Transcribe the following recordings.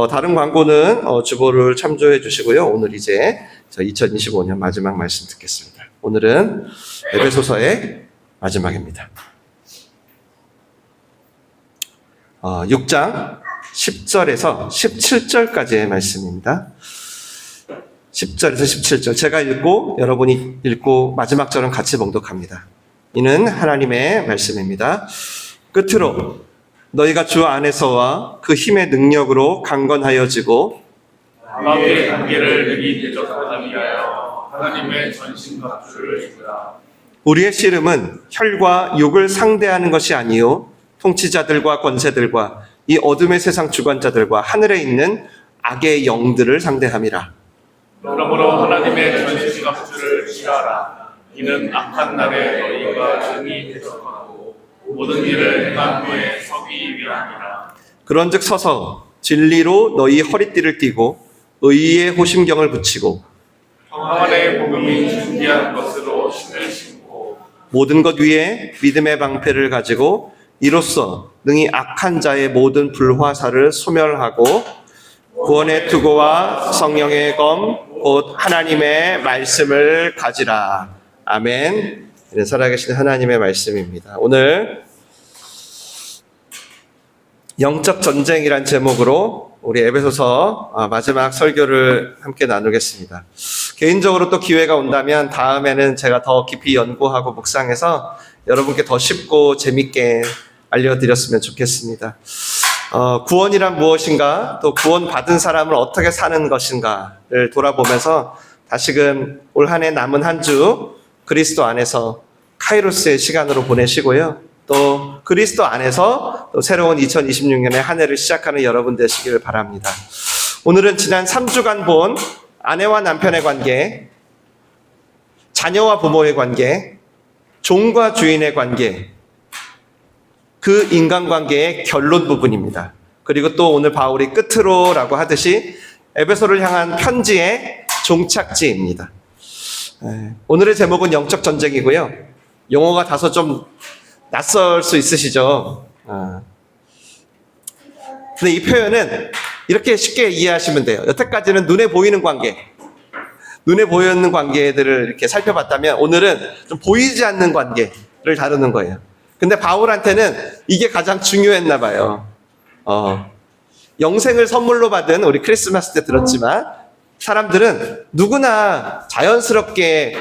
다른 광고는 주보를 참조해 주시고요. 오늘 이제 2025년 마지막 말씀 듣겠습니다. 오늘은 에베소서의 마지막입니다. 6장 10절에서 17절까지의 말씀입니다. 10절에서 17절 제가 읽고 여러분이 읽고 마지막 절은 같이 봉독합니다. 이는 하나님의 말씀입니다. 끝으로 너희가 주 안에서와 그 힘의 능력으로 강건하여지고 마귀의 관계를 능히 대적하기 위하여 하나님의 전신갑주를 입으라. 우리의 씨름은 혈과 육을 상대하는 것이 아니요 통치자들과 권세들과 이 어둠의 세상 주관자들과 하늘에 있는 악의 영들을 상대함이라. 그러므로 하나님의 전신갑주를 취하라. 이는 악한 날에 너희가 능히 대적하고 모든 일을 행한 후에 서기 위함이라. 그런즉 서서 진리로 너희 허리띠를 띠고 의의 호심경을 붙이고 평안의 복음이 준비한 것으로 신을 신고 모든 것 위에 믿음의 방패를 가지고 이로써 능히 악한 자의 모든 불화살을 소멸하고 구원의 투구와 성령의 검 곧 하나님의 말씀을 가지라. 아멘. 이는 살아계신 하나님의 말씀입니다. 오늘 영적 전쟁이란 제목으로 우리 에베소서 마지막 설교를 함께 나누겠습니다. 개인적으로 또 기회가 온다면 다음에는 제가 더 깊이 연구하고 묵상해서 여러분께 더 쉽고 재밌게 알려드렸으면 좋겠습니다. 구원이란 무엇인가, 또 구원받은 사람을 어떻게 사는 것인가를 돌아보면서 다시금 올 한 해 남은 한 주 그리스도 안에서 카이로스의 시간으로 보내시고요. 또 그리스도 안에서 또 새로운 2026년의 한 해를 시작하는 여러분 되시기를 바랍니다. 오늘은 지난 3주간 본 아내와 남편의 관계, 자녀와 부모의 관계, 종과 주인의 관계, 그 인간관계의 결론 부분입니다. 그리고 또 오늘 바울이 끝으로라고 하듯이 에베소를 향한 편지의 종착지입니다. 오늘의 제목은 영적 전쟁이고요. 용어가 다소 좀 낯설 수 있으시죠? 근데 이 표현은 이렇게 쉽게 이해하시면 돼요. 여태까지는 눈에 보이는 관계, 눈에 보이는 관계들을 이렇게 살펴봤다면 오늘은 좀 보이지 않는 관계를 다루는 거예요. 근데 바울한테는 이게 가장 중요했나 봐요. 영생을 선물로 받은 우리 크리스마스 때 들었지만 사람들은 누구나 자연스럽게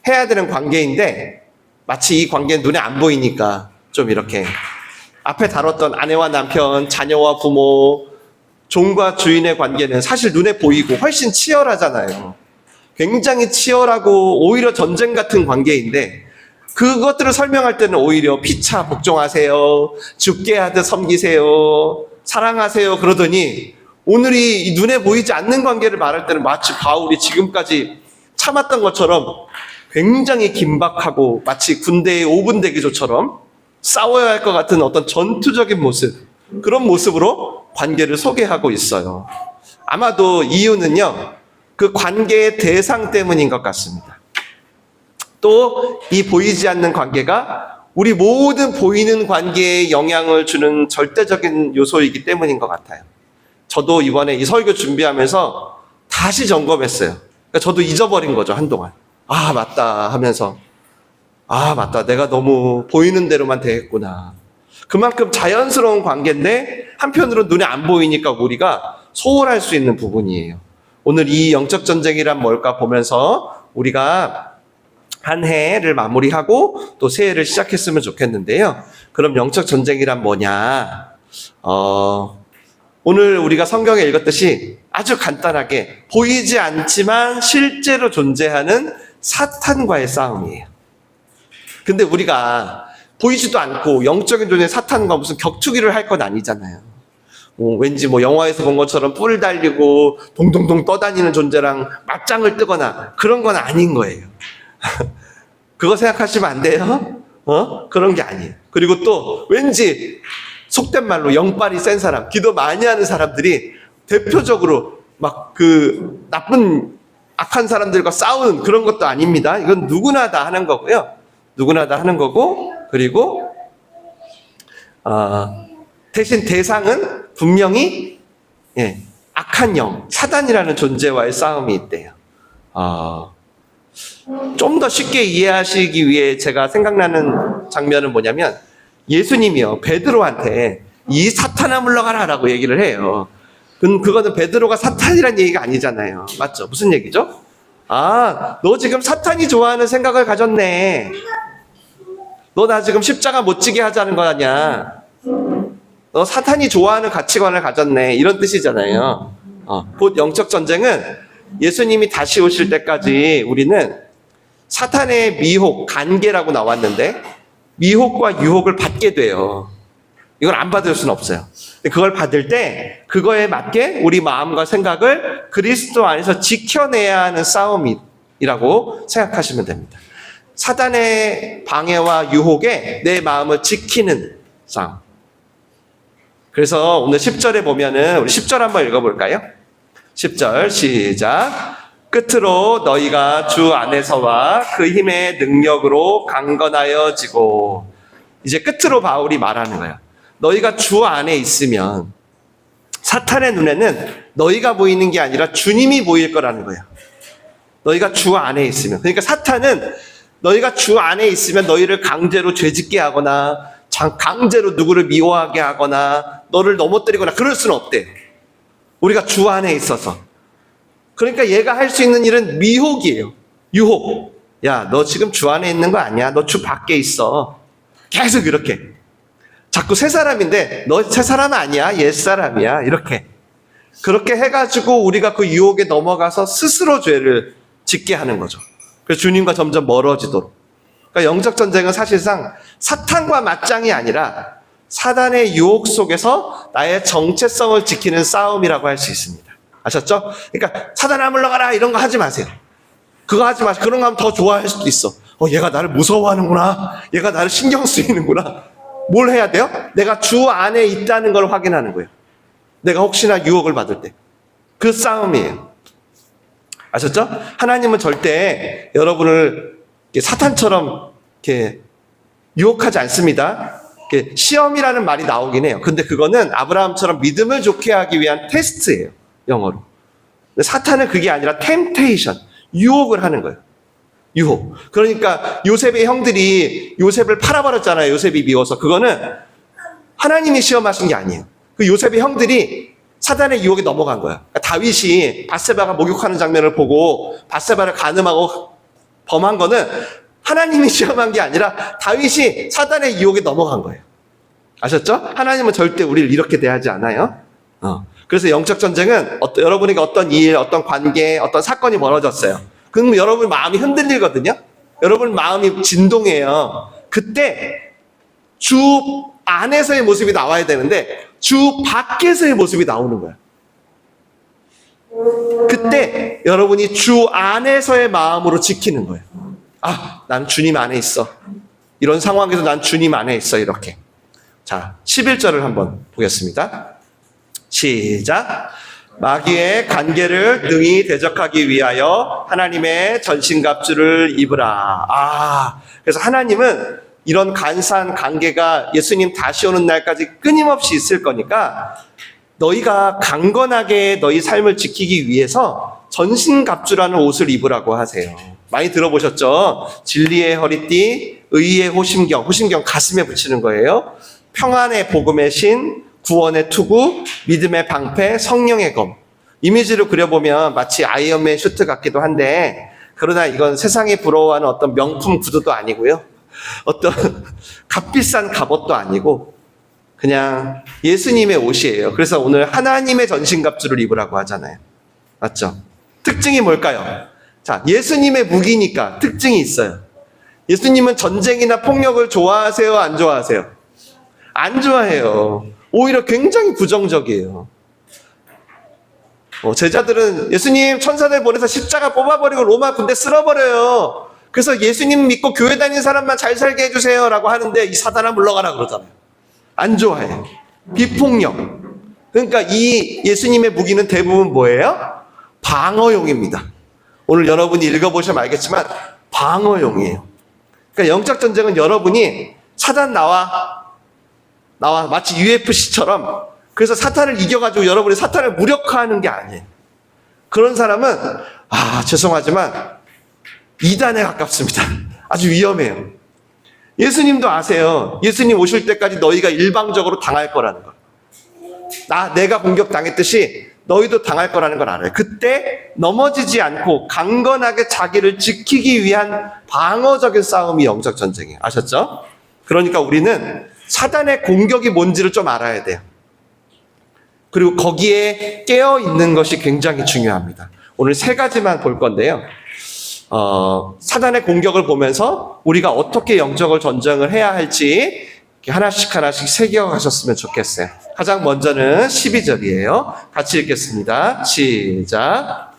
해야 되는 관계인데 마치 이 관계는 눈에 안 보이니까 좀 이렇게 앞에 다뤘던 아내와 남편, 자녀와 부모, 종과 주인의 관계는 사실 눈에 보이고 훨씬 치열하잖아요. 굉장히 치열하고 오히려 전쟁 같은 관계인데 그것들을 설명할 때는 오히려 피차 복종하세요, 죽게 하듯 섬기세요, 사랑하세요 그러더니 오늘이 이 눈에 보이지 않는 관계를 말할 때는 마치 바울이 지금까지 참았던 것처럼 굉장히 긴박하고 마치 군대의 5분 대기조처럼 싸워야 할 것 같은 어떤 전투적인 모습, 그런 모습으로 관계를 소개하고 있어요. 아마도 이유는요, 그 관계의 대상 때문인 것 같습니다. 또 이 보이지 않는 관계가 우리 모든 보이는 관계에 영향을 주는 절대적인 요소이기 때문인 것 같아요. 저도 이번에 이 설교 준비하면서 다시 점검했어요. 그러니까 저도 잊어버린 거죠, 한동안. 아, 맞다 하면서. 아, 맞다. 내가 너무 보이는 대로만 대했구나. 그만큼 자연스러운 관계인데 한편으로 눈에 안 보이니까 우리가 소홀할 수 있는 부분이에요. 오늘 이 영적 전쟁이란 뭘까 보면서 우리가 한 해를 마무리하고 또 새해를 시작했으면 좋겠는데요. 그럼 영적 전쟁이란 뭐냐? 오늘 우리가 성경에 읽었듯이 아주 간단하게 보이지 않지만 실제로 존재하는 사탄과의 싸움이에요. 근데 우리가 보이지도 않고 영적인 존재 사탄과 무슨 격투기를 할 건 아니잖아요. 왠지 영화에서 본 것처럼 뿔 달리고 동동동 떠다니는 존재랑 맞짱을 뜨거나 그런 건 아닌 거예요. 그거 생각하시면 안 돼요. 그런 게 아니에요. 그리고 또 왠지 속된 말로 영빨이 센 사람, 기도 많이 하는 사람들이 대표적으로 막 그 나쁜 악한 사람들과 싸우는 그런 것도 아닙니다. 이건 누구나 다 하는 거고요. 누구나 다 하는 거고, 그리고 대신 대상은 분명히 예, 악한 영, 사단이라는 존재와의 싸움이 있대요. 좀 더 쉽게 이해하시기 위해 제가 생각나는 장면은 뭐냐면 예수님이요 베드로한테 이 사탄아 물러가라 라고 얘기를 해요. 그거는 베드로가 사탄이란 얘기가 아니잖아요. 맞죠? 무슨 얘기죠? 너 지금 사탄이 좋아하는 생각을 가졌네. 너 나 지금 십자가 못 지게 하자는 거 아니야. 너 사탄이 좋아하는 가치관을 가졌네. 이런 뜻이잖아요. 곧 영적 전쟁은 예수님이 다시 오실 때까지 우리는 사탄의 미혹, 간계라고 나왔는데 미혹과 유혹을 받게 돼요. 이걸 안 받을 수는 없어요. 그걸 받을 때 그거에 맞게 우리 마음과 생각을 그리스도 안에서 지켜내야 하는 싸움이라고 생각하시면 됩니다. 사단의 방해와 유혹에 내 마음을 지키는 싸움. 그래서 오늘 10절에 보면은 우리 10절 한번 읽어볼까요? 10절 시작. 끝으로 너희가 주 안에서와 그 힘의 능력으로 강건하여지고. 이제 끝으로 바울이 말하는 거예요. 너희가 주 안에 있으면 사탄의 눈에는 너희가 보이는 게 아니라 주님이 보일 거라는 거예요. 너희가 주 안에 있으면. 그러니까 사탄은 너희가 주 안에 있으면 너희를 강제로 죄짓게 하거나 강제로 누구를 미워하게 하거나 너를 넘어뜨리거나 그럴 수는 없대. 우리가 주 안에 있어서. 그러니까 얘가 할 수 있는 일은 미혹이에요. 유혹. 야, 너 지금 주 안에 있는 거 아니야? 너 주 밖에 있어. 계속 이렇게. 자꾸 새 사람인데 너 새 사람 아니야? 옛 사람이야. 이렇게. 그렇게 해가지고 우리가 그 유혹에 넘어가서 스스로 죄를 짓게 하는 거죠. 그래서 주님과 점점 멀어지도록. 그러니까 영적 전쟁은 사실상 사탄과 맞짱이 아니라 사단의 유혹 속에서 나의 정체성을 지키는 싸움이라고 할 수 있습니다. 아셨죠? 그러니까 사단아 물러가라 이런 거 하지 마세요. 그거 하지 마세요. 그런 거 하면 더 좋아할 수도 있어. 얘가 나를 무서워하는구나. 얘가 나를 신경 쓰이는구나. 뭘 해야 돼요? 내가 주 안에 있다는 걸 확인하는 거예요. 내가 혹시나 유혹을 받을 때. 그 싸움이에요. 아셨죠? 하나님은 절대 여러분을 사탄처럼 이렇게 유혹하지 않습니다. 시험이라는 말이 나오긴 해요. 근데 그거는 아브라함처럼 믿음을 좋게 하기 위한 테스트예요. 영어로. 근데 사탄은 그게 아니라 템테이션, 유혹을 하는 거예요. 유혹. 그러니까 요셉의 형들이 요셉을 팔아버렸잖아요. 요셉이 미워서. 그거는 하나님이 시험하신 게 아니에요. 그 요셉의 형들이 사단의 유혹에 넘어간 거야. 그러니까 다윗이 밧세바가 목욕하는 장면을 보고 밧세바를 간음하고 범한 거는 하나님이 시험한 게 아니라 다윗이 사단의 유혹에 넘어간 거예요. 아셨죠? 하나님은 절대 우리를 이렇게 대하지 않아요. 그래서 영적 전쟁은 여러분에게 어떤 일, 어떤 관계, 어떤 사건이 벌어졌어요. 그럼 여러분 마음이 흔들리거든요. 여러분 마음이 진동해요. 그때 주 안에서의 모습이 나와야 되는데 주 밖에서의 모습이 나오는 거야. 그때 여러분이 주 안에서의 마음으로 지키는 거예요. 난 주님 안에 있어. 이런 상황에서 난 주님 안에 있어. 이렇게. 자, 11절을 한번 보겠습니다. 시작. 마귀의 간계를 능히 대적하기 위하여 하나님의 전신갑주를 입으라. 그래서 하나님은 이런 간사한 관계가 예수님 다시 오는 날까지 끊임없이 있을 거니까 너희가 강건하게 너희 삶을 지키기 위해서 전신갑주라는 옷을 입으라고 하세요. 많이 들어보셨죠? 진리의 허리띠, 의의 호심경, 호심경 가슴에 붙이는 거예요. 평안의 복음의 신, 구원의 투구, 믿음의 방패, 성령의 검. 이미지로 그려보면 마치 아이언맨 슈트 같기도 한데 그러나 이건 세상이 부러워하는 어떤 명품 구두도 아니고요. 어떤 값비싼 갑옷도 아니고 그냥 예수님의 옷이에요. 그래서 오늘 하나님의 전신갑주를 입으라고 하잖아요. 맞죠? 특징이 뭘까요? 자, 예수님의 무기니까 특징이 있어요. 예수님은 전쟁이나 폭력을 좋아하세요? 안 좋아하세요? 안 좋아해요. 오히려 굉장히 부정적이에요. 제자들은 예수님 천사들 보내서 십자가 뽑아버리고 로마 군대 쓸어버려요. 그래서 예수님 믿고 교회 다니는 사람만 잘 살게 해주세요 라고 하는데 이 사단아 물러가라 그러잖아요. 안 좋아해요. 비폭력. 그러니까 이 예수님의 무기는 대부분 뭐예요? 방어용입니다. 오늘 여러분이 읽어보시면 알겠지만 방어용이에요. 그러니까 영적 전쟁은 여러분이 사단 나와 마치 UFC처럼 그래서 사탄을 이겨가지고 여러분이 사탄을 무력화하는 게 아니에요. 그런 사람은 죄송하지만 이단에 가깝습니다. 아주 위험해요. 예수님도 아세요. 예수님 오실 때까지 너희가 일방적으로 당할 거라는 거. 내가 공격당했듯이 너희도 당할 거라는 걸 알아요. 그때 넘어지지 않고 강건하게 자기를 지키기 위한 방어적인 싸움이 영적 전쟁이에요. 아셨죠? 그러니까 우리는 사단의 공격이 뭔지를 좀 알아야 돼요. 그리고 거기에 깨어 있는 것이 굉장히 중요합니다. 오늘 3가지만 볼 건데요. 사단의 공격을 보면서 우리가 어떻게 영적을 전쟁을 해야 할지 하나씩 새겨가셨으면 좋겠어요. 가장 먼저는 12절이에요. 같이 읽겠습니다. 시작.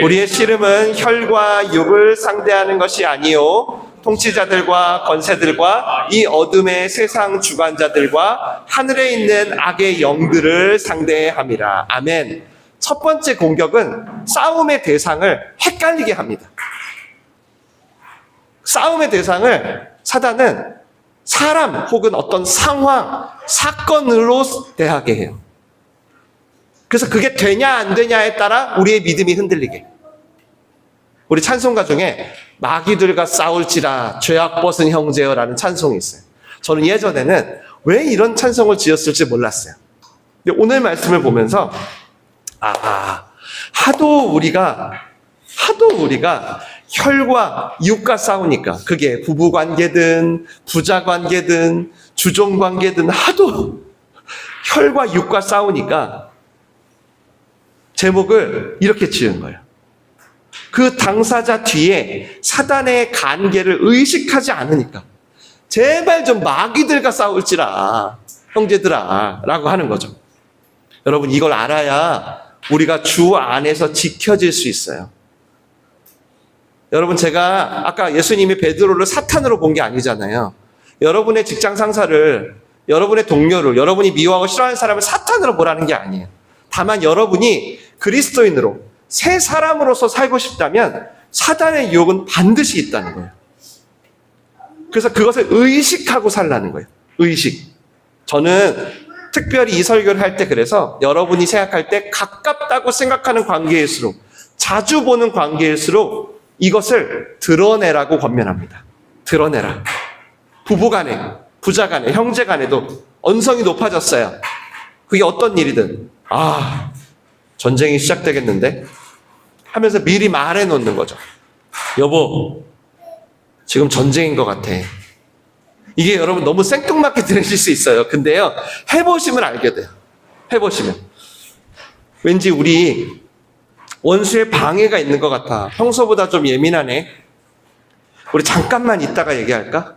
우리의 씨름은 혈과 육을 상대하는 것이 아니요 통치자들과 권세들과 이 어둠의 세상 주관자들과 하늘에 있는 악의 영들을 상대함이라. 아멘. 첫 번째 공격은 싸움의 대상을 헷갈리게 합니다. 싸움의 대상을 사단은 사람 혹은 어떤 상황, 사건으로 대하게 해요. 그래서 그게 되냐 안 되냐에 따라 우리의 믿음이 흔들리게. 우리 찬송가 중에 마귀들과 싸울지라 죄악 벗은 형제여라는 찬송이 있어요. 저는 예전에는 왜 이런 찬송을 지었을지 몰랐어요. 근데 오늘 말씀을 보면서 하도 우리가 혈과 육과 싸우니까 그게 부부관계든 부자관계든 주종관계든 하도 혈과 육과 싸우니까 제목을 이렇게 지은 거예요. 그 당사자 뒤에 사단의 관계를 의식하지 않으니까 제발 좀 마귀들과 싸울지라 형제들아 라고 하는 거죠. 여러분 이걸 알아야 우리가 주 안에서 지켜질 수 있어요. 여러분 제가 아까 예수님이 베드로를 사탄으로 본 게 아니잖아요. 여러분의 직장 상사를, 여러분의 동료를, 여러분이 미워하고 싫어하는 사람을 사탄으로 보라는 게 아니에요. 다만 여러분이 그리스도인으로 새 사람으로서 살고 싶다면 사단의 유혹은 반드시 있다는 거예요. 그래서 그것을 의식하고 살라는 거예요. 의식. 저는 특별히 이 설교를 할 때 그래서 여러분이 생각할 때 가깝다고 생각하는 관계일수록, 자주 보는 관계일수록 이것을 드러내라고 권면합니다. 드러내라. 부부간에, 부자간에, 형제간에도 언성이 높아졌어요. 그게 어떤 일이든 전쟁이 시작되겠는데 하면서 미리 말해 놓는 거죠. 여보, 지금 전쟁인 것 같아. 이게 여러분 너무 생뚱맞게 들으실 수 있어요. 근데요, 해보시면 알게 돼요. 해보시면. 왠지 우리 원수의 방해가 있는 것 같아. 평소보다 좀 예민하네. 우리 잠깐만 있다가 얘기할까?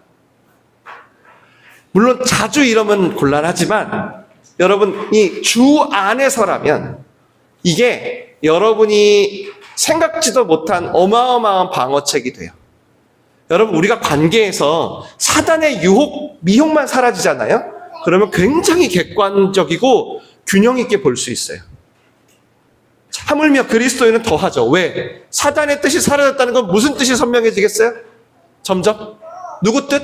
물론 자주 이러면 곤란하지만 여러분이 주 안에서라면 이게 여러분이 생각지도 못한 어마어마한 방어책이 돼요. 여러분 우리가 관계에서 사단의 유혹, 미혹만 사라지잖아요? 그러면 굉장히 객관적이고 균형 있게 볼 수 있어요. 하물며 그리스도인은 더하죠. 왜? 사단의 뜻이 사라졌다는 건 무슨 뜻이 선명해지겠어요? 점점? 누구 뜻?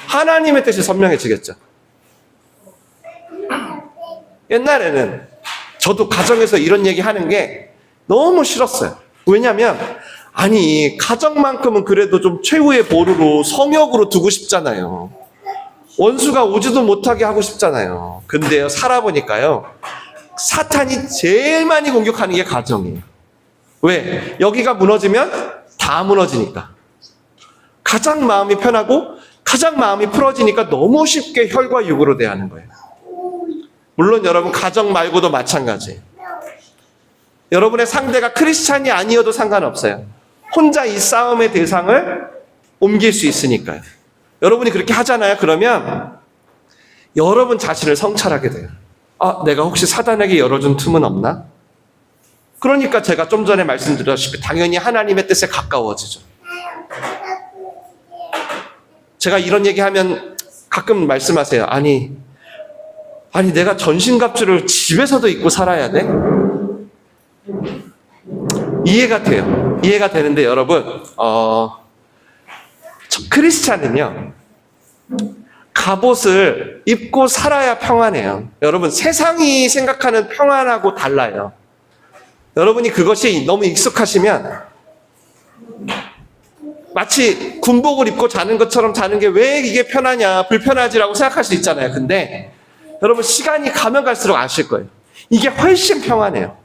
하나님의 뜻이 선명해지겠죠. 옛날에는 저도 가정에서 이런 얘기 하는 게 너무 싫었어요. 왜냐하면 가정만큼은 그래도 좀 최후의 보루로 성역으로 두고 싶잖아요. 원수가 오지도 못하게 하고 싶잖아요. 근데요, 살아보니까요, 사탄이 제일 많이 공격하는 게 가정이에요. 왜? 여기가 무너지면 다 무너지니까. 가장 마음이 편하고 가장 마음이 풀어지니까 너무 쉽게 혈과 육으로 대하는 거예요. 물론 여러분 가정 말고도 마찬가지예요. 여러분의 상대가 크리스찬이 아니어도 상관없어요. 혼자 이 싸움의 대상을 옮길 수 있으니까요. 여러분이 그렇게 하잖아요. 그러면 여러분 자신을 성찰하게 돼요. 내가 혹시 사단에게 열어준 틈은 없나? 그러니까 제가 좀 전에 말씀드렸다시피 당연히 하나님의 뜻에 가까워지죠. 제가 이런 얘기하면 가끔 말씀하세요. 아니 내가 전신갑주를 집에서도 입고 살아야 돼? 이해가 돼요. 이해가 되는데 여러분, 크리스찬은요, 갑옷을 입고 살아야 평안해요. 여러분, 세상이 생각하는 평안하고 달라요. 여러분이 그것이 너무 익숙하시면 마치 군복을 입고 자는 것처럼 자는 게 왜 이게 편하냐, 불편하지라고 생각할 수 있잖아요. 근데 여러분, 시간이 가면 갈수록 아실 거예요. 이게 훨씬 평안해요.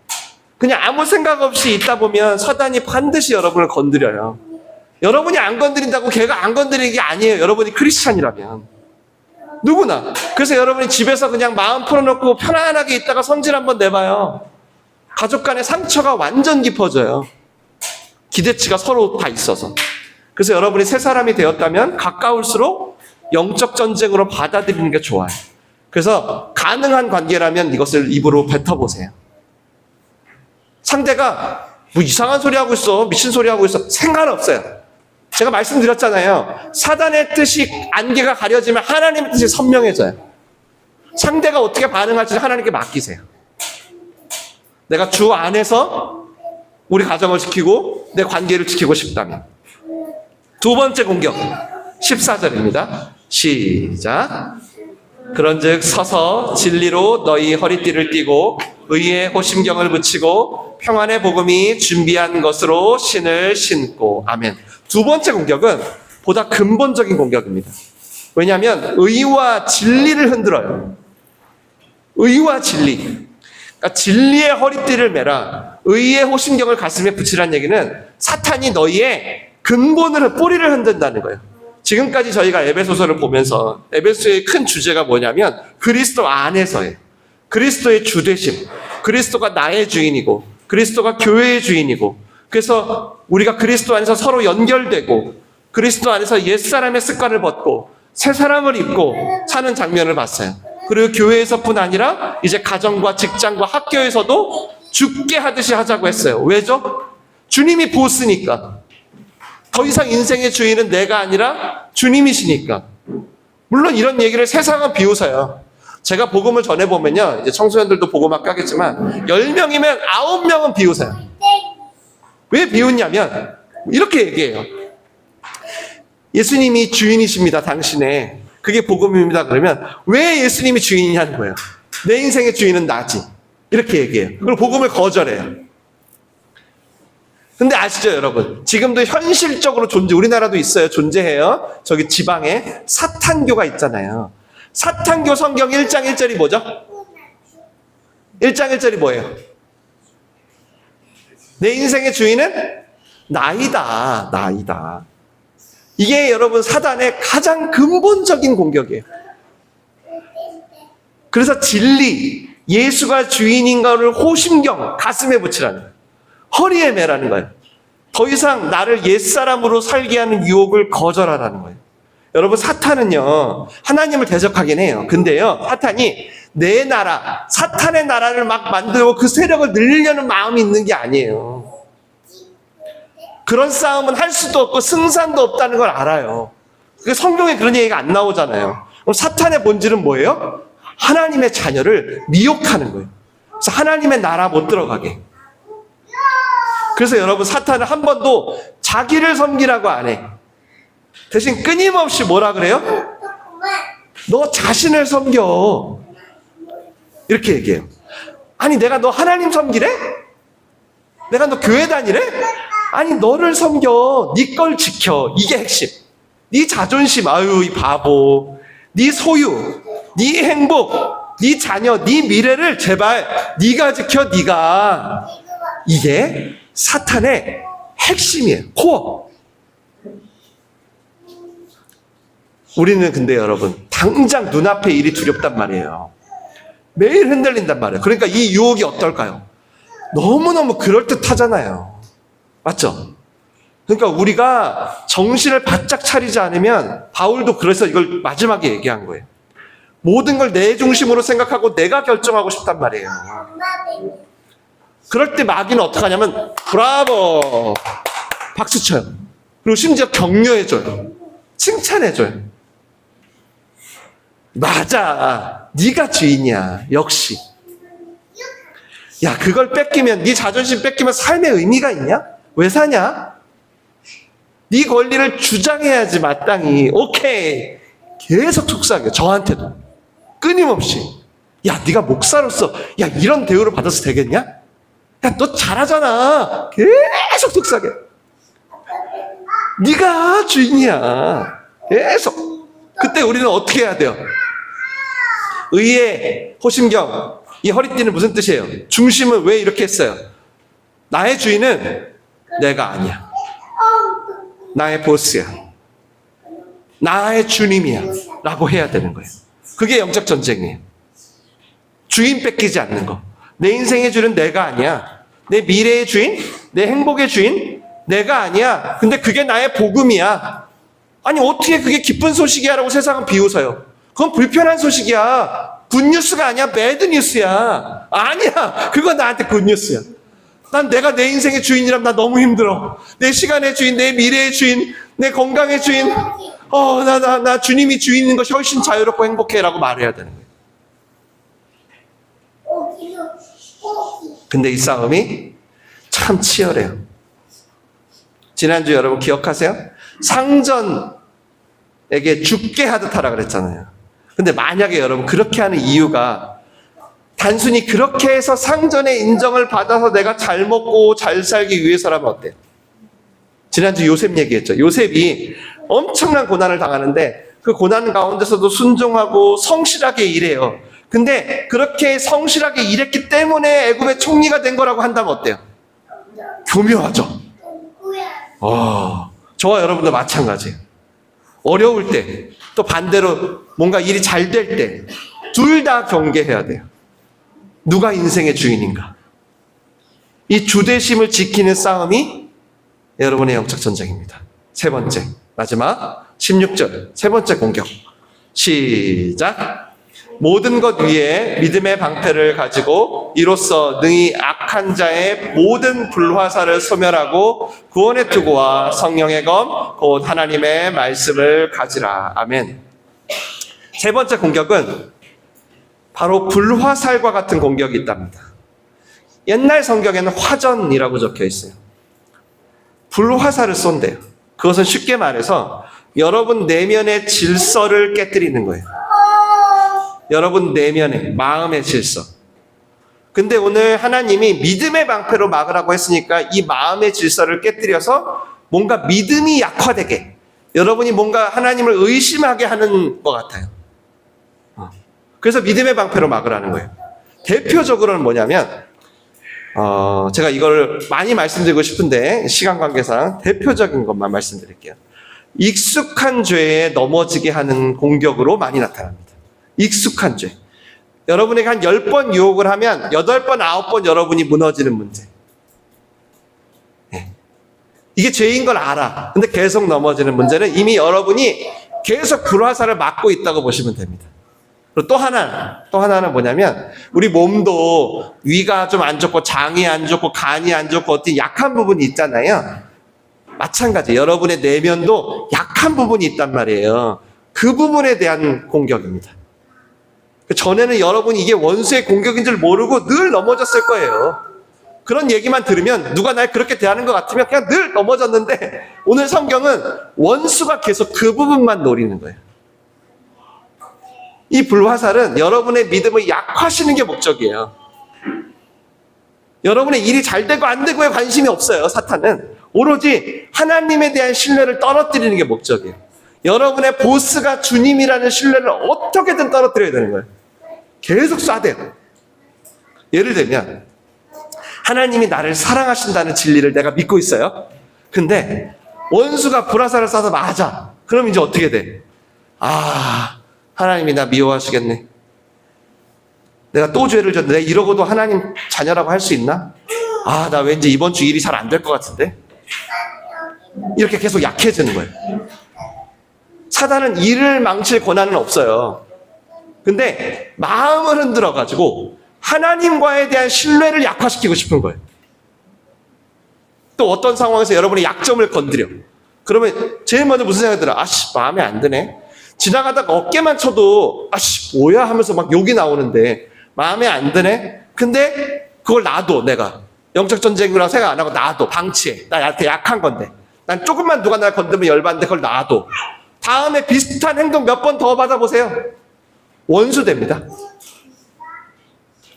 그냥 아무 생각 없이 있다 보면 사단이 반드시 여러분을 건드려요. 여러분이 안 건드린다고 걔가 안 건드리는 게 아니에요. 여러분이 크리스찬이라면. 누구나. 그래서 여러분이 집에서 그냥 마음 풀어놓고 편안하게 있다가 성질 한번 내봐요. 가족 간의 상처가 완전 깊어져요. 기대치가 서로 다 있어서. 그래서 여러분이 새 사람이 되었다면 가까울수록 영적 전쟁으로 받아들이는 게 좋아요. 그래서 가능한 관계라면 이것을 입으로 뱉어보세요. 상대가 뭐 이상한 소리 하고 있어, 미친 소리 하고 있어, 상관없어요. 제가 말씀드렸잖아요. 사단의 뜻이 안개가 가려지면 하나님의 뜻이 선명해져요. 상대가 어떻게 반응할지 하나님께 맡기세요. 내가 주 안에서 우리 가정을 지키고 내 관계를 지키고 싶다면. 두 번째 공격 14절입니다. 시작. 그런즉 서서 진리로 너희 허리띠를 띠고 의의 호심경을 붙이고 평안의 복음이 준비한 것으로 신을 신고. 아멘. 두 번째 공격은 보다 근본적인 공격입니다. 왜냐하면 의와 진리를 흔들어요. 의와 진리. 그러니까 진리의 허리띠를 매라. 의의 호심경을 가슴에 붙이라는 얘기는 사탄이 너희의 근본을, 뿌리를 흔든다는 거예요. 지금까지 저희가 에베소서를 보면서 에베소의 큰 주제가 뭐냐면 그리스도 안에서의 그리스도의 주되심, 그리스도가 나의 주인이고 그리스도가 교회의 주인이고, 그래서 우리가 그리스도 안에서 서로 연결되고 그리스도 안에서 옛사람의 습관을 벗고 새 사람을 입고 사는 장면을 봤어요. 그리고 교회에서뿐 아니라 이제 가정과 직장과 학교에서도 죽게 하듯이 하자고 했어요. 왜죠? 주님이 보스니까. 더 이상 인생의 주인은 내가 아니라 주님이시니까. 물론 이런 얘기를 세상은 비웃어요. 제가 복음을 전해보면요, 이제 청소년들도 복음학교 하겠지만 10명이면 9명은 비웃어요. 왜 비웃냐면 이렇게 얘기해요. 예수님이 주인이십니다, 당신의. 그게 복음입니다. 그러면 왜 예수님이 주인이냐는 거예요. 내 인생의 주인은 나지. 이렇게 얘기해요. 그리고 복음을 거절해요. 근데 아시죠, 여러분? 지금도 현실적으로 우리나라도 있어요. 존재해요. 저기 지방에 사탄교가 있잖아요. 사탄교 성경 1장 1절이 뭐죠? 1장 1절이 뭐예요? 내 인생의 주인은 나이다. 나이다. 이게 여러분 사단의 가장 근본적인 공격이에요. 그래서 진리, 예수가 주인인 것을 호심경, 가슴에 붙이라는 거예요. 허리에 매라는 거예요. 더 이상 나를 옛사람으로 살게 하는 유혹을 거절하라는 거예요. 여러분, 사탄은요, 하나님을 대적하긴 해요. 근데요, 사탄이 내 나라, 사탄의 나라를 막 만들고 그 세력을 늘리려는 마음이 있는 게 아니에요. 그런 싸움은 할 수도 없고 승산도 없다는 걸 알아요. 성경에 그런 얘기가 안 나오잖아요. 그럼 사탄의 본질은 뭐예요? 하나님의 자녀를 미혹하는 거예요. 그래서 하나님의 나라 못 들어가게. 그래서 여러분, 사탄은 한 번도 자기를 섬기라고 안 해. 대신 끊임없이 뭐라 그래요? 너 자신을 섬겨. 이렇게 얘기해요. 아니, 내가 너 하나님 섬기래? 내가 너 교회 다니래? 아니, 너를 섬겨. 네 걸 지켜. 이게 핵심. 네 자존심, 아유, 이 바보. 네 소유, 네 행복, 네 자녀, 네 미래를 제발 네가 지켜, 네가. 이게 사탄의 핵심이에요. 코어. 우리는 근데 여러분, 당장 눈앞의 일이 두렵단 말이에요. 매일 흔들린단 말이에요. 그러니까 이 유혹이 어떨까요? 너무너무 그럴듯하잖아요. 맞죠? 그러니까 우리가 정신을 바짝 차리지 않으면, 바울도 그래서 이걸 마지막에 얘기한 거예요. 모든 걸 내 중심으로 생각하고 내가 결정하고 싶단 말이에요. 그럴 때 마귀는 어떻게 하냐면 브라보! 박수 쳐요. 그리고 심지어 격려해줘요. 칭찬해줘요. 맞아. 네가 주인이야. 역시. 야, 그걸 뺏기면, 네 자존심 뺏기면 삶의 의미가 있냐? 왜 사냐? 네 권리를 주장해야지, 마땅히. 오케이. 계속 속삭여요. 저한테도. 끊임없이. 야, 네가 목사로서 야, 이런 대우를 받아서 되겠냐? 야, 너 잘하잖아. 계속 속삭여. 네가 주인이야. 계속. 그때 우리는 어떻게 해야 돼요? 의의 호심경. 이 허리띠는 무슨 뜻이에요? 중심은 왜 이렇게 했어요? 나의 주인은 내가 아니야. 나의 보스야. 나의 주님이야. 라고 해야 되는 거예요. 그게 영적 전쟁이에요. 주인 뺏기지 않는 거. 내 인생의 주인은 내가 아니야. 내 미래의 주인, 내 행복의 주인, 내가 아니야. 근데 그게 나의 복음이야. 아니, 어떻게 그게 기쁜 소식이야? 라고 세상은 비웃어요. 그건 불편한 소식이야. 굿뉴스가 아니야. 배드뉴스야. 아니야. 그건 나한테 굿뉴스야. 난 내가 내 인생의 주인이라면 나 너무 힘들어. 내 시간의 주인, 내 미래의 주인, 내 건강의 주인. 나 주님이 주인인 것이 훨씬 자유롭고 행복해. 라고 말해야 되는 거예요. 근데 이 싸움이 참 치열해요. 지난주 여러분 기억하세요? 상전에게 죽게 하듯 하라 그랬잖아요. 근데 만약에 여러분 그렇게 하는 이유가 단순히 그렇게 해서 상전의 인정을 받아서 내가 잘 먹고 잘 살기 위해서라면 어때요? 지난주 요셉 얘기했죠. 요셉이 엄청난 고난을 당하는데 그 고난 가운데서도 순종하고 성실하게 일해요. 근데 그렇게 성실하게 일했기 때문에 애굽의 총리가 된 거라고 한다면 어때요? 교묘하죠. 저와 여러분도 마찬가지예요. 어려울 때, 또 반대로 뭔가 일이 잘 될 때, 둘 다 경계해야 돼요. 누가 인생의 주인인가? 이 주대심을 지키는 싸움이 여러분의 영적 전쟁입니다. 세 번째, 마지막 16절, 세 번째 공격. 시작. 모든 것 위에 믿음의 방패를 가지고 이로써 능히 악한 자의 모든 불화살을 소멸하고 구원의 투구와 성령의 검 곧 하나님의 말씀을 가지라. 아멘. 세 번째 공격은 바로 불화살과 같은 공격이 있답니다. 옛날 성경에는 화전이라고 적혀 있어요. 불화살을 쏜대요. 그것은 쉽게 말해서 여러분 내면의 질서를 깨뜨리는 거예요. 여러분 내면의 마음의 질서. 근데 오늘 하나님이 믿음의 방패로 막으라고 했으니까 이 마음의 질서를 깨뜨려서 뭔가 믿음이 약화되게, 여러분이 뭔가 하나님을 의심하게 하는 것 같아요. 그래서 믿음의 방패로 막으라는 거예요. 대표적으로는 뭐냐면 제가 이걸 많이 말씀드리고 싶은데 시간 관계상 대표적인 것만 말씀드릴게요. 익숙한 죄에 넘어지게 하는 공격으로 많이 나타납니다. 익숙한 죄. 여러분에게 한 10번 유혹을 하면 8번, 9번 여러분이 무너지는 문제. 네. 이게 죄인 걸 알아. 근데 계속 넘어지는 문제는 이미 여러분이 계속 불화살을 맞고 있다고 보시면 됩니다. 그리고 또 하나는 뭐냐면 우리 몸도 위가 좀 안 좋고 장이 안 좋고 간이 안 좋고 어떤 약한 부분이 있잖아요. 마찬가지. 여러분의 내면도 약한 부분이 있단 말이에요. 그 부분에 대한 공격입니다. 전에는 여러분이 이게 원수의 공격인 줄 모르고 늘 넘어졌을 거예요. 그런 얘기만 들으면 누가 날 그렇게 대하는 것 같으면 그냥 늘 넘어졌는데 오늘 성경은 원수가 계속 그 부분만 노리는 거예요. 이 불화살은 여러분의 믿음을 약화시키는 게 목적이에요. 여러분의 일이 잘 되고 안 되고에 관심이 없어요. 사탄은 오로지 하나님에 대한 신뢰를 떨어뜨리는 게 목적이에요. 여러분의 보스가 주님이라는 신뢰를 어떻게든 떨어뜨려야 되는 거예요. 계속 쏴대요. 예를 들면 하나님이 나를 사랑하신다는 진리를 내가 믿고 있어요. 근데 원수가 불화살을 쏴서 맞아. 그럼 이제 어떻게 돼? 하나님이 나 미워하시겠네. 내가 또 죄를 졌는데 내가 이러고도 하나님 자녀라고 할 수 있나? 나 왠지 이번 주 일이 잘 안 될 것 같은데? 이렇게 계속 약해지는 거예요. 사단은 일을 망칠 권한은 없어요. 근데 마음을 흔들어가지고 하나님과에 대한 신뢰를 약화시키고 싶은 거예요. 또 어떤 상황에서 여러분의 약점을 건드려. 그러면 제일 먼저 무슨 생각이 들어? 마음에 안 드네. 지나가다가 어깨만 쳐도 뭐야 하면서 막 욕이 나오는데 마음에 안 드네. 근데 그걸 놔둬. 내가 영적 전쟁이라고 생각 안 하고 놔둬. 방치해. 나한테 약한 건데 난 조금만 누가 날 건드면 열받는데 그걸 놔둬. 다음에 비슷한 행동 몇 번 더 받아보세요. 원수 됩니다.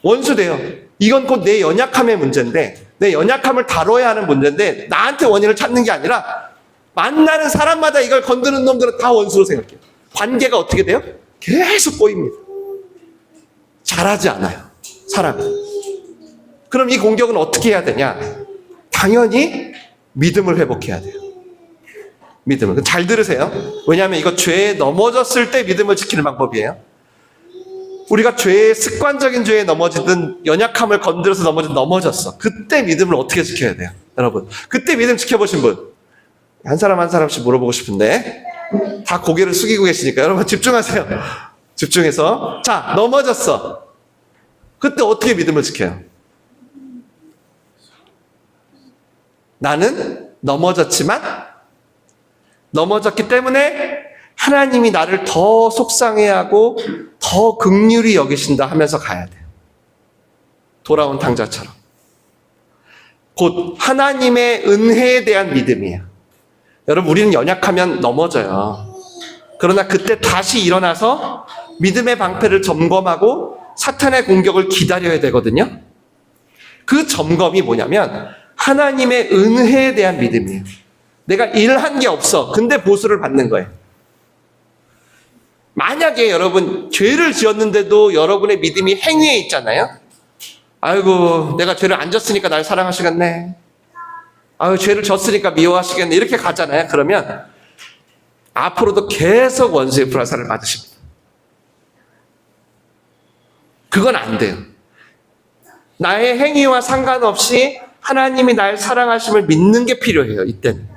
원수 돼요. 이건 곧 내 연약함의 문제인데, 내 연약함을 다뤄야 하는 문제인데, 나한테 원인을 찾는 게 아니라 만나는 사람마다 이걸 건드는 놈들은 다 원수로 생각해요. 관계가 어떻게 돼요? 계속 꼬입니다. 잘하지 않아요, 사람이. 그럼 이 공격은 어떻게 해야 되냐? 당연히 믿음을 회복해야 돼요. 믿음을. 잘 들으세요. 왜냐하면 이거 죄에 넘어졌을 때 믿음을 지키는 방법이에요. 우리가 죄에, 습관적인 죄에 넘어지든 연약함을 건드려서 넘어졌어. 그때 믿음을 어떻게 지켜야 돼요? 여러분, 그때 믿음 지켜보신 분 한 사람 한 사람씩 물어보고 싶은데, 다 고개를 숙이고 계시니까 여러분 집중하세요. 집중해서. 자, 넘어졌어. 그때 어떻게 믿음을 지켜요? 나는 넘어졌지만, 넘어졌기 때문에 하나님이 나를 더 속상해하고 더 긍휼히 여기신다 하면서 가야 돼요. 돌아온 탕자처럼. 곧 하나님의 은혜에 대한 믿음이에요. 여러분, 우리는 연약하면 넘어져요. 그러나 그때 다시 일어나서 믿음의 방패를 점검하고 사탄의 공격을 기다려야 되거든요. 그 점검이 뭐냐면 하나님의 은혜에 대한 믿음이에요. 내가 일한 게 없어. 근데 보수를 받는 거예요. 만약에 여러분 죄를 지었는데도 여러분의 믿음이 행위에 있잖아요. 아이고, 내가 죄를 안 졌으니까 날 사랑하시겠네. 아유, 죄를 졌으니까 미워하시겠네. 이렇게 가잖아요. 그러면 앞으로도 계속 원수의 불화살을 받으십니다. 그건 안 돼요. 나의 행위와 상관없이 하나님이 날 사랑하심을 믿는 게 필요해요, 이때는.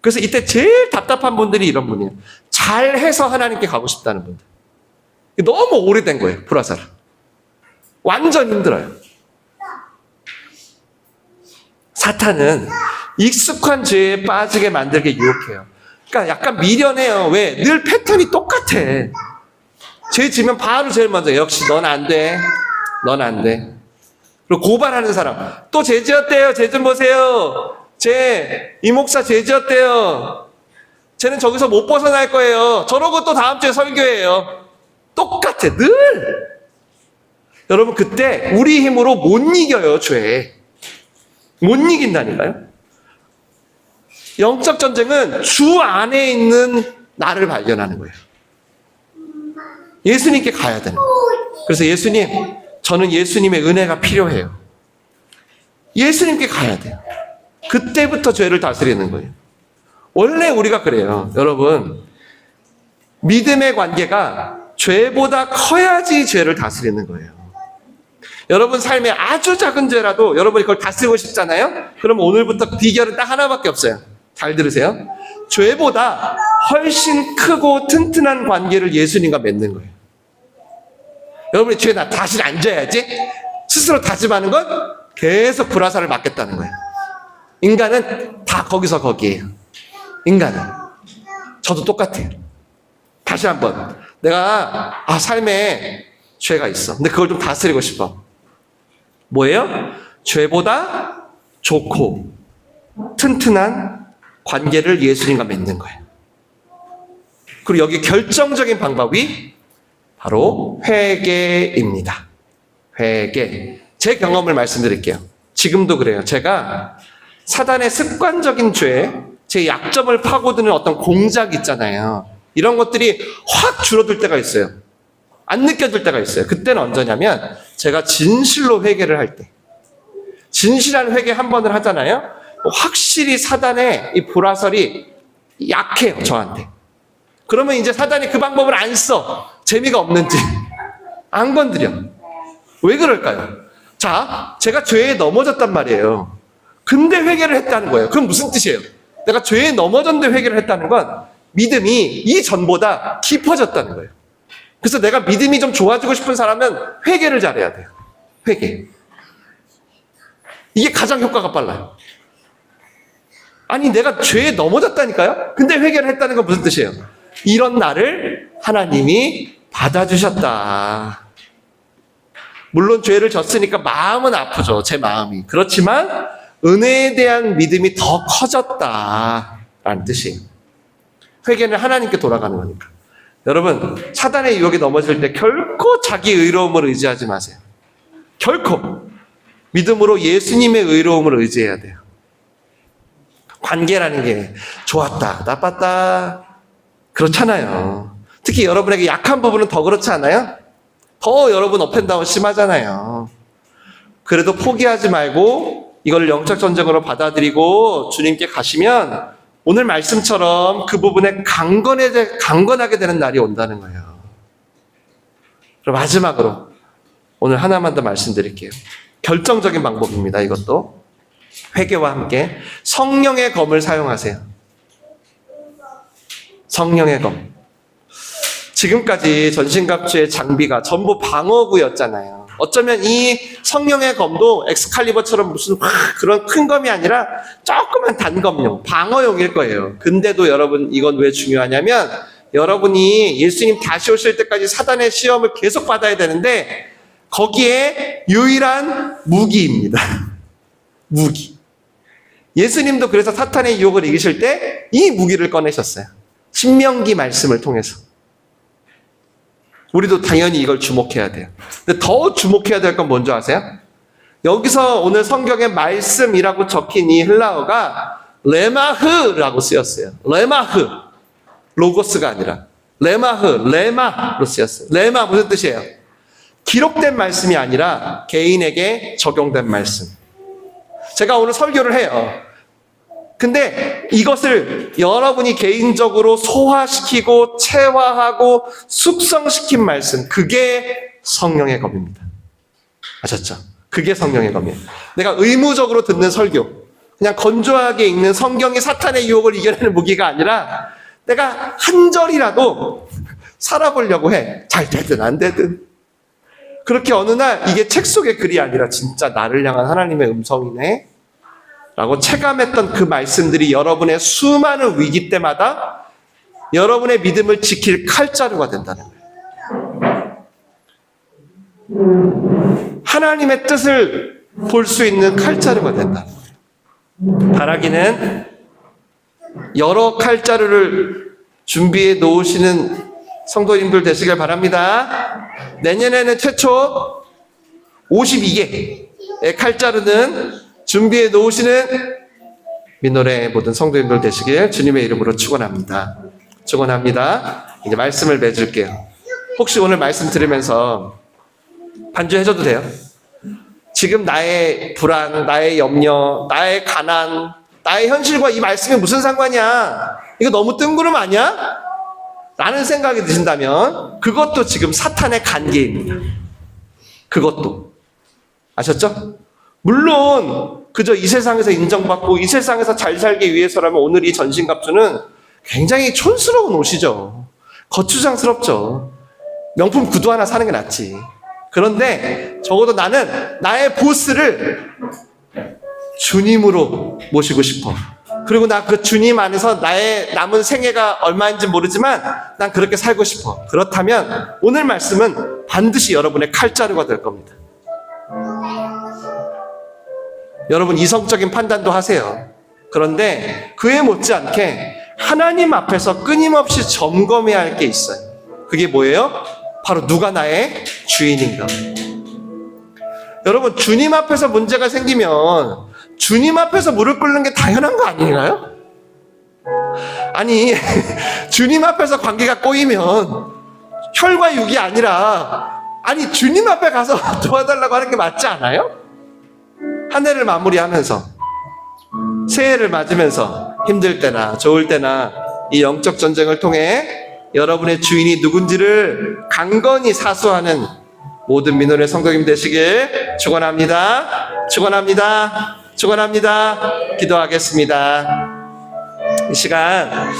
그래서 이때 제일 답답한 분들이 이런 분이에요. 잘해서 하나님께 가고 싶다는 분들. 너무 오래된 거예요, 불화살은. 완전 힘들어요. 사탄은 익숙한 죄에 빠지게 만들게 유혹해요. 그러니까 약간 미련해요. 왜? 늘 패턴이 똑같아. 죄 지면 바로 제일 먼저 역시 넌 안 돼. 넌 안 돼. 그리고 고발하는 사람. 또 죄 지었대요. 죄 좀 보세요. 이 목사 죄 지었대요. 쟤는 저기서 못 벗어날 거예요. 저러고 또 다음 주에 설교해요. 똑같아. 늘. 여러분, 그때 우리 힘으로 못 이겨요, 죄. 못 이긴다니까요. 영적 전쟁은 주 안에 있는 나를 발견하는 거예요. 예수님께 가야 되는 거예요. 그래서 예수님, 저는 예수님의 은혜가 필요해요. 예수님께 가야 돼요. 그때부터 죄를 다스리는 거예요. 원래 우리가 그래요. 여러분, 믿음의 관계가 죄보다 커야지 죄를 다스리는 거예요. 여러분 삶에 아주 작은 죄라도 여러분이 그걸 다스리고 싶잖아요? 그럼 오늘부터 비결은 딱 하나밖에 없어요. 잘 들으세요. 죄보다 훨씬 크고 튼튼한 관계를 예수님과 맺는 거예요. 여러분이 죄 나 다시 안 져야지 스스로 다짐하는 건 계속 불화살을 맞겠다는 거예요. 인간은 다 거기서 거기에요. 인간은. 저도 똑같아요. 다시 한번. 내가 삶에 죄가 있어. 근데 그걸 좀 다스리고 싶어. 뭐예요? 죄보다 좋고 튼튼한 관계를 예수님과 맺는 거예요. 그리고 여기 결정적인 방법이 바로 회개입니다. 회개. 제 경험을 말씀드릴게요. 지금도 그래요. 제가 사단의 습관적인 죄, 제 약점을 파고드는 어떤 공작 있잖아요. 이런 것들이 확 줄어들 때가 있어요. 안 느껴질 때가 있어요. 그때는 언제냐면 제가 진실로 회개를 할 때. 진실한 회개 한 번을 하잖아요. 확실히 사단의 이 불화설이 약해요, 저한테. 그러면 이제 사단이 그 방법을 안 써. 재미가 없는지. 안 건드려. 왜 그럴까요? 자, 제가 죄에 넘어졌단 말이에요. 근데 회개를 했다는 거예요. 그럼 무슨 뜻이에요? 내가 죄에 넘어졌는데 회개를 했다는 건 믿음이 이전보다 깊어졌다는 거예요. 그래서 내가 믿음이 좀 좋아지고 싶은 사람은 회개를 잘해야 돼요. 회개. 이게 가장 효과가 빨라요. 아니, 내가 죄에 넘어졌다니까요? 근데 회개를 했다는 건 무슨 뜻이에요? 이런 나를 하나님이 받아주셨다. 물론 죄를 졌으니까 마음은 아프죠. 제 마음이. 그렇지만 은혜에 대한 믿음이 더 커졌다라는 뜻이에요. 회개는 하나님께 돌아가는 거니까. 여러분, 사단의 유혹에 넘어질 때 결코 자기 의로움을 의지하지 마세요. 결코. 믿음으로 예수님의 의로움을 의지해야 돼요. 관계라는 게 좋았다, 나빴다, 그렇잖아요. 특히 여러분에게 약한 부분은 더 그렇지 않아요? 더 여러분 업앤다운 심하잖아요. 그래도 포기하지 말고 이걸 영적 전쟁으로 받아들이고 주님께 가시면 오늘 말씀처럼 그 부분에 강건하게 되는 날이 온다는 거예요. 그럼 마지막으로 오늘 하나만 더 말씀드릴게요. 결정적인 방법입니다. 이것도 회개와 함께 성령의 검을 사용하세요. 성령의 검. 지금까지 전신갑주의 장비가 전부 방어구였잖아요. 어쩌면 이 성령의 검도 엑스칼리버처럼 무슨 그런 큰 검이 아니라 조그만 단검용, 방어용일 거예요. 근데도 여러분 이건 왜 중요하냐면 여러분이 예수님 다시 오실 때까지 사단의 시험을 계속 받아야 되는데 거기에 유일한 무기입니다. 무기. 예수님도 그래서 사탄의 유혹을 이기실 때 이 무기를 꺼내셨어요. 신명기 말씀을 통해서. 우리도 당연히 이걸 주목해야 돼요. 근데 더 주목해야 될 건 뭔지 아세요? 여기서 오늘 성경에 말씀이라고 적힌 이 헬라어가 레마흐라고 쓰였어요. 레마흐. 로고스가 아니라. 레마흐, 레마로 쓰였어요. 레마 무슨 뜻이에요? 기록된 말씀이 아니라 개인에게 적용된 말씀. 제가 오늘 설교를 해요. 근데 이것을 여러분이 개인적으로 소화시키고 체화하고 숙성시킨 말씀, 그게 성령의 검입니다. 아셨죠? 그게 성령의 검이에요. 내가 의무적으로 듣는 설교, 그냥 건조하게 읽는 성경이 사탄의 유혹을 이겨내는 무기가 아니라 내가 한 절이라도 살아보려고 해. 잘 되든 안 되든. 그렇게 어느 날 이게 책 속의 글이 아니라 진짜 나를 향한 하나님의 음성이네 라고 체감했던 그 말씀들이 여러분의 수많은 위기 때마다 여러분의 믿음을 지킬 칼자루가 된다는 거예요. 하나님의 뜻을 볼 수 있는 칼자루가 된다는 거예요. 바라기는 여러 칼자루를 준비해 놓으시는 성도님들 되시길 바랍니다. 내년에는 최초 52개의 칼자루는 준비해 놓으시는 민노래 모든 성도님들 되시길 주님의 이름으로 축원합니다. 축원합니다. 이제 말씀을 맺을게요. 혹시 오늘 말씀 들으면서 반주해줘도 돼요? 지금 나의 불안, 나의 염려, 나의 가난, 나의 현실과 이 말씀이 무슨 상관이야? 이거 너무 뜬구름 아니야? 라는 생각이 드신다면 그것도 지금 사탄의 관계입니다. 그것도. 아셨죠? 물론 그저 이 세상에서 인정받고 이 세상에서 잘 살기 위해서라면 오늘 이 전신갑주는 굉장히 촌스러운 옷이죠. 거추장스럽죠. 명품 구두 하나 사는 게 낫지. 그런데 적어도 나는 나의 보스를 주님으로 모시고 싶어. 그리고 나 그 주님 안에서 나의 남은 생애가 얼마인지 모르지만 난 그렇게 살고 싶어. 그렇다면 오늘 말씀은 반드시 여러분의 칼자루가 될 겁니다. 여러분 이성적인 판단도 하세요. 그런데 그에 못지않게 하나님 앞에서 끊임없이 점검해야 할 게 있어요. 그게 뭐예요? 바로 누가 나의 주인인가. 여러분 주님 앞에서 문제가 생기면 주님 앞에서 무릎 꿇는 게 당연한 거 아닌가요? 아니 주님 앞에서 관계가 꼬이면 혈과 육이 아니라 아니 주님 앞에 가서 도와달라고 하는 게 맞지 않아요? 한 해를 마무리하면서 새해를 맞으면서 힘들 때나 좋을 때나 이 영적 전쟁을 통해 여러분의 주인이 누군지를 강건히 사수하는 모든 민원의 성도님 되시길 축원합니다. 축원합니다. 축원합니다. 기도하겠습니다. 이 시간